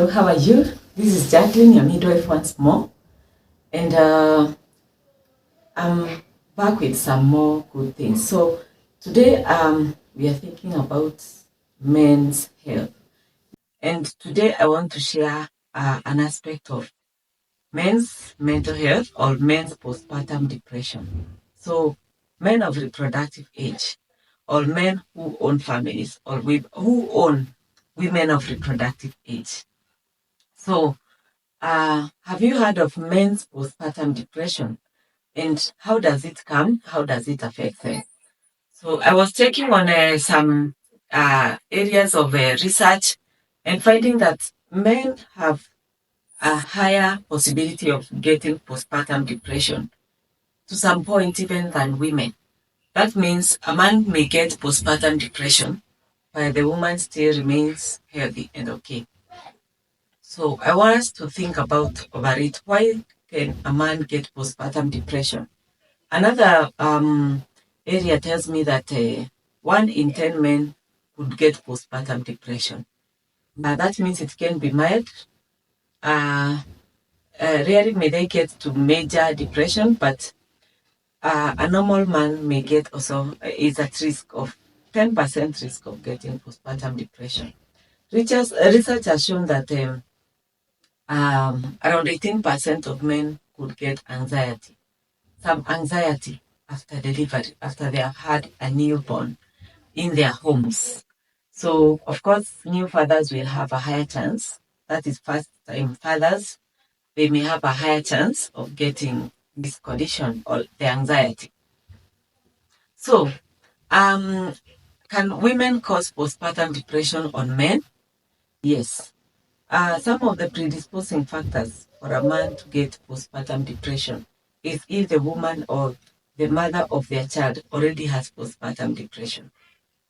Hello, how are you? This is Jacqueline, your midwife once more. And I'm back with some more good things. So today we are thinking about men's health. And today I want to share an aspect of men's mental health or men's postpartum depression. So men of reproductive age or men who own families or who own women of reproductive age. So have you heard of men's postpartum depression? And how does it come? How does it affect them? So I was checking on some areas of research and finding that men have a higher possibility of getting postpartum depression to some point even than women. That means a man may get postpartum depression, but the woman still remains healthy and okay. So I want us to think about over it. Why can a man get postpartum depression? Another area tells me that 1 in 10 men could get postpartum depression. That means it can be mild. Rarely may they get to major depression, but a normal man may get also is at risk of 10% risk of getting postpartum depression. Research has shown that around 18% of men could get anxiety. Some anxiety after delivery, after they have had a newborn in their homes. So, of course, new fathers will have a higher chance. That is first-time fathers. They may have a higher chance of getting this condition or the anxiety. So, can women cause postpartum depression on men? Yes. Some of the predisposing factors for a man to get postpartum depression is if the woman or the mother of their child already has postpartum depression.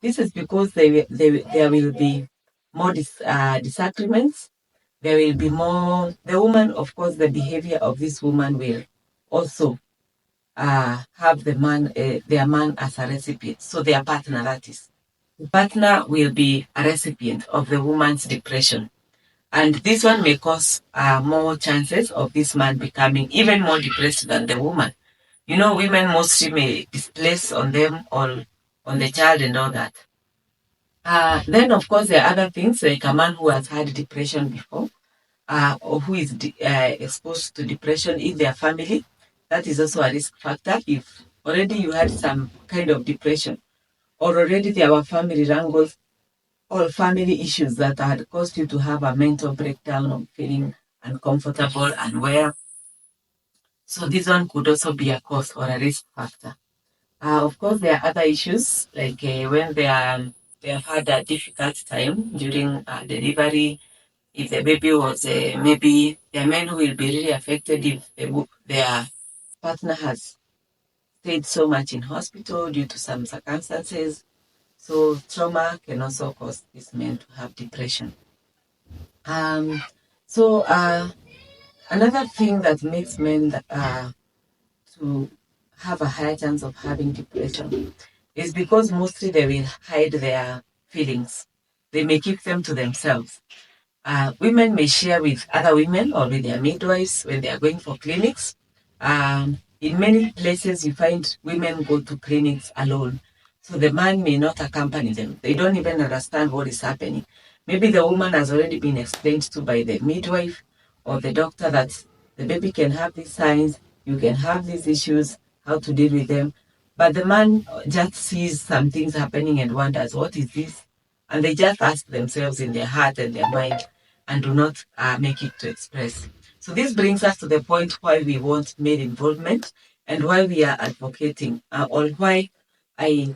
This is because there will be more disagreements. There will be more, the woman, of course, the behavior of this woman will also have their man as a recipient. So their partner, that is. The partner will be a recipient of the woman's depression. And this one may cause more chances of this man becoming even more depressed than the woman. You know, women mostly may displace on them or on the child and all that. Then, of course, there are other things like a man who has had depression before or who is exposed to depression in their family. That is also a risk factor. If already you had some kind of depression or already there were family wrangles or family issues that had caused you to have a mental breakdown or feeling uncomfortable and unwell. So this one could also be a cause or a risk factor. Of course, there are other issues like when they have had a difficult time during delivery. If the baby was maybe there are men who will be really affected if their partner has stayed so much in hospital due to some circumstances. So trauma can also cause these men to have depression. Another thing that makes men to have a higher chance of having depression is because mostly they will hide their feelings. They may keep them to themselves. Women may share with other women or with their midwives when they are going for clinics. In many places, you find women go to clinics alone. So the man may not accompany them. They don't even understand what is happening. Maybe the woman has already been explained to by the midwife or the doctor that the baby can have these signs, you can have these issues, how to deal with them. But the man just sees some things happening and wonders, what is this? And they just ask themselves in their heart and their mind and do not make it to express. So this brings us to the point why we want male involvement and why we are advocating or why I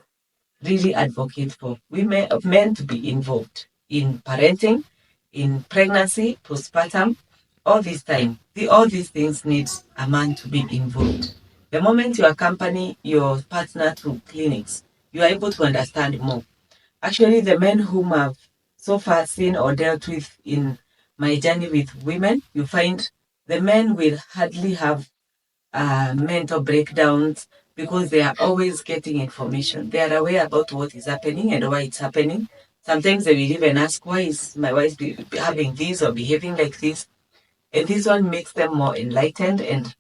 really advocate for men to be involved in parenting, in pregnancy, postpartum, all this time. All these things need a man to be involved. The moment you accompany your partner to clinics, you are able to understand more. Actually, the men whom I've so far seen or dealt with in my journey with women, you find the men will hardly have mental breakdowns because they are always getting information. They are aware about what is happening and why it's happening. Sometimes they will even ask, why is my wife having this or behaving like this? And this one makes them more enlightened, and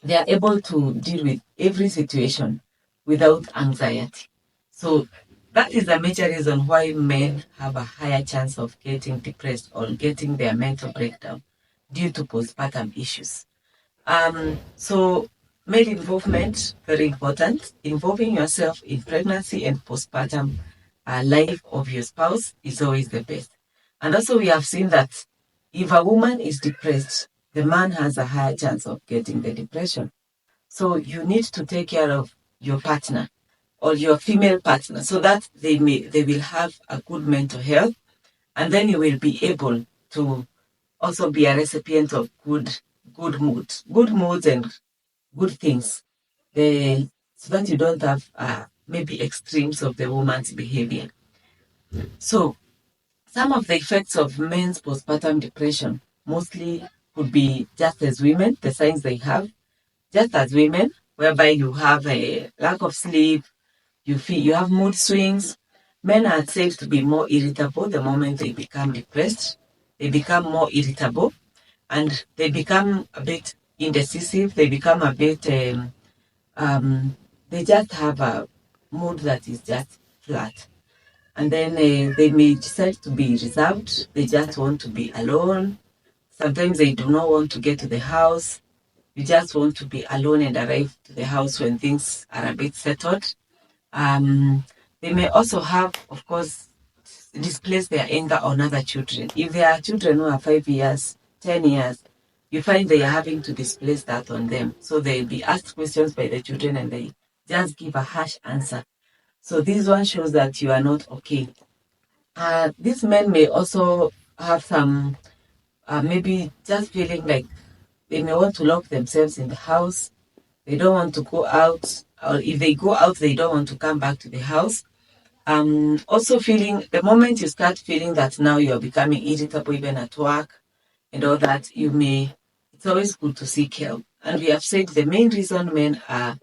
they are able to deal with every situation without anxiety. So that is the major reason why men have a higher chance of getting depressed or getting their mental breakdown due to postpartum issues. So male involvement, very important. Involving yourself in pregnancy and postpartum life of your spouse is always the best. And also we have seen that if a woman is depressed, the man has a higher chance of getting the depression. So you need to take care of your partner or your female partner so that they will have a good mental health, and then you will be able to also be a recipient of good moods and good things. So that you don't have maybe extremes of the woman's behavior. So some of the effects of men's postpartum depression mostly could be just as women, the signs they have, just as women, whereby you have a lack of sleep, you have mood swings. Men are said to be more irritable the moment they become depressed. They become more irritable and they become a bit indecisive. They become a bit, they just have a mood that is just flat. And then they may decide to be reserved. They just want to be alone. Sometimes they do not want to get to the house. You just want to be alone and arrive to the house when things are a bit settled. They may also have, of course, displace their anger on other children. If there are children who are 5 years, 10 years, you find they are having to displace that on them. So they'll be asked questions by the children and they just give a harsh answer. So this one shows that you are not okay. These men may also have some, maybe just feeling like they may want to lock themselves in the house. They don't want to go out, or if they go out, they don't want to come back to the house. Also feeling, the moment you start feeling that now you're becoming irritable even at work and all that, it's always good to seek help. And we have said the main reason men are,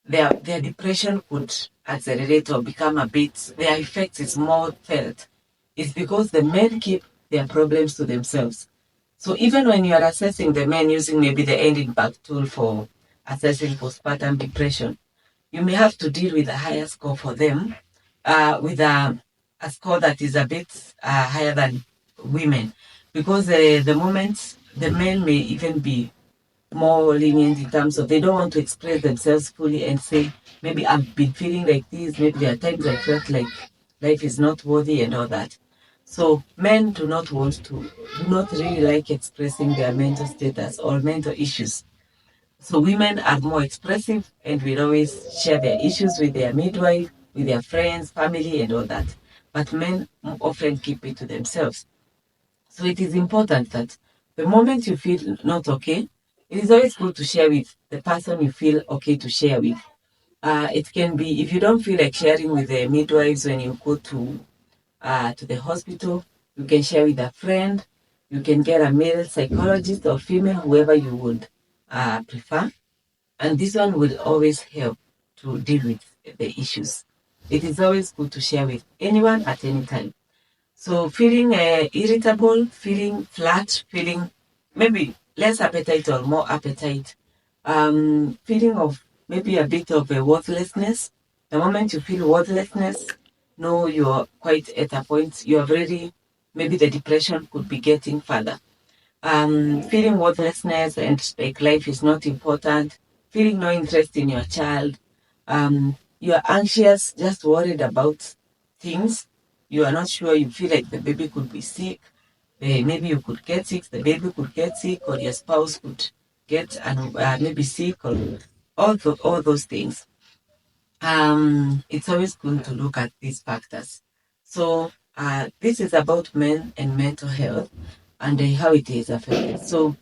their depression could accelerate or become a bit, their effect is more felt. It's because the men keep their problems to themselves. So even when you are assessing the men using maybe the end impact tool for assessing postpartum depression, you may have to deal with a higher score for them, with a score that is a bit higher than women, because the moment the men may even be more lenient in terms of they don't want to express themselves fully and say, maybe I've been feeling like this, maybe there are times I felt like life is not worthy and all that. So men do not really like expressing their mental status or mental issues. So women are more expressive and will always share their issues with their midwife, with their friends, family, and all that. But men often keep it to themselves. So it is important that the moment you feel not okay, it is always good to share with the person you feel okay to share with. It can be, if you don't feel like sharing with the midwives when you go to the hospital, you can share with a friend. You can get a male psychologist or female, whoever you would prefer. And this one will always help to deal with the issues. It is always good to share with anyone at any time. So feeling irritable, feeling flat, feeling maybe less appetite or more appetite, feeling of maybe a bit of a worthlessness. The moment you feel worthlessness, no, you're quite at a point, you have already, maybe the depression could be getting further. Feeling worthlessness and like life is not important, feeling no interest in your child, you're anxious, just worried about things. You are not sure, you feel like the baby could be sick, maybe you could get sick, the baby could get sick, or your spouse could get maybe sick, or all those things. It's always good to look at these factors. So this is about men and mental health and how it is affected. So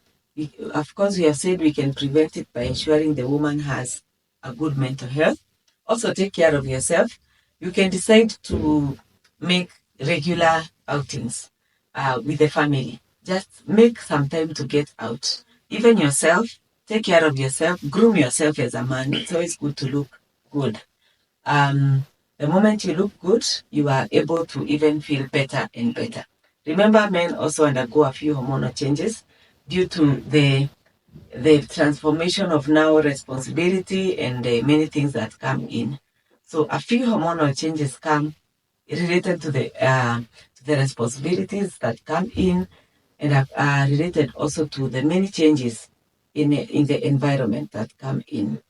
of course, we have said we can prevent it by ensuring the woman has a good mental health. Also take care of yourself. You can decide to make regular outings with the family. Just make some time to get out. Even yourself, take care of yourself, groom yourself as a man. It's always good to look good. The moment you look good, you are able to even feel better and better. Remember, men also undergo a few hormonal changes due to the transformation of now responsibility and many things that come in. So a few hormonal changes come related to the responsibilities that come in, and are related also to the many changes in the environment that come in.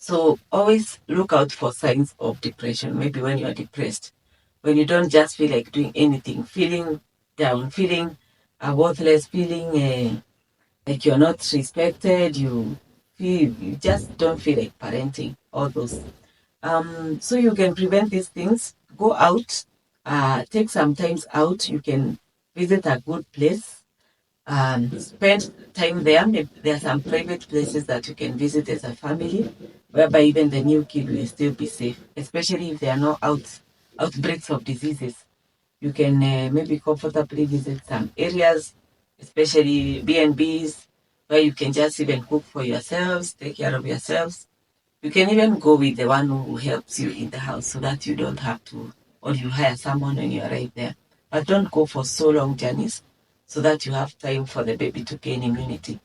So always look out for signs of depression. Maybe when you are depressed, when you don't just feel like doing anything, feeling down, feeling worthless, feeling like you're not respected, you just don't feel like parenting, all those. So you can prevent these things. Go out, take some times out. You can visit a good place, spend time there. Maybe there are some private places that you can visit as a family, whereby even the new kid will still be safe, especially if there are no outbreaks of diseases. You can maybe comfortably visit some areas, especially B&Bs, where you can just even cook for yourselves, take care of yourselves. You can even go with the one who helps you in the house so that you don't have to, or you hire someone when you arrive there. But don't go for so long journeys so that you have time for the baby to gain immunity.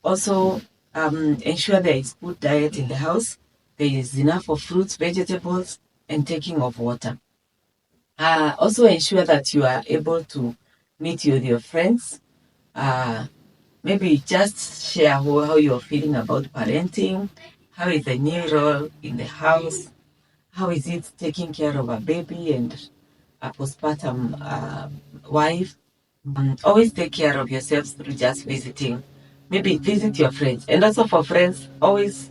Also, ensure there is good diet in the house. There is enough of fruits, vegetables, and taking of water. Also ensure that you are able to meet with your friends. Maybe just share how you're feeling about parenting. How is the new role in the house? How is it taking care of a baby and a postpartum wife? Always take care of yourselves through just visiting. Maybe visit your friends. And also for friends, always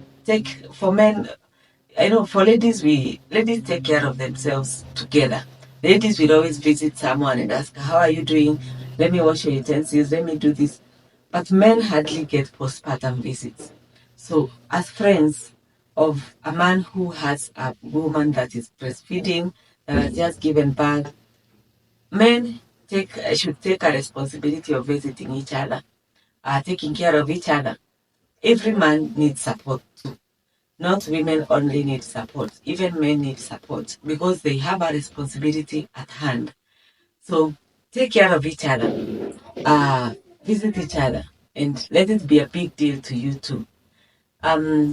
for men, I know for ladies, ladies take care of themselves together. Ladies will always visit someone and ask, how are you doing? Let me wash your utensils, let me do this. But men hardly get postpartum visits. So as friends of a man who has a woman that is breastfeeding, that has just given birth, men should take a responsibility of visiting each other, taking care of each other. Every man needs support too. Not women only need support, even men need support because they have a responsibility at hand. So take care of each other, visit each other, and let it be a big deal to you too.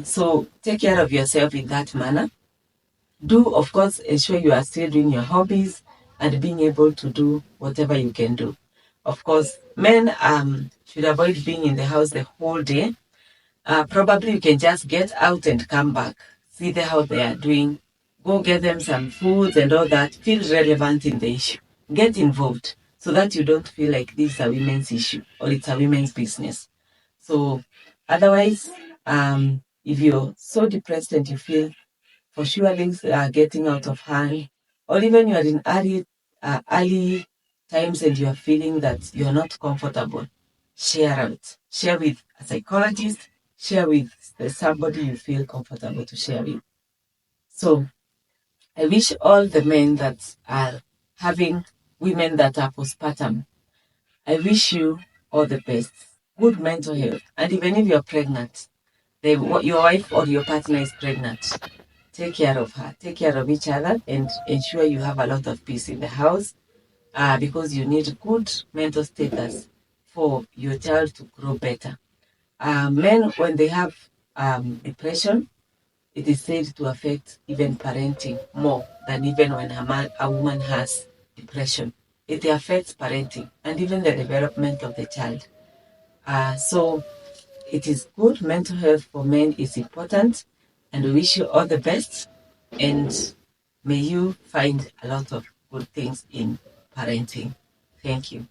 So take care of yourself in that manner. Do, of course, ensure you are still doing your hobbies and being able to do whatever you can do. Of course, men should avoid being in the house the whole day. Probably you can just get out and come back, see how they are doing, go get them some food and all that. Feel relevant in the issue. Get involved so that you don't feel like this is a women's issue or it's a women's business. So otherwise, if you're so depressed and you feel for sure things are getting out of hand, or even you are in early times and you are feeling that you're not comfortable, share out. Share with a psychologist, share with somebody you feel comfortable to share with. So I wish all the men that are having women that are postpartum, I wish you all the best, good mental health. And even if you're pregnant, your wife or your partner is pregnant, take care of her, take care of each other, and ensure you have a lot of peace in the house because you need good mental status for your child to grow better. Men, when they have depression, it is said to affect even parenting more than even when a woman has depression. It affects parenting and even the development of the child. So it is good. Mental health for men is important, and we wish you all the best. And may you find a lot of good things in parenting. Thank you.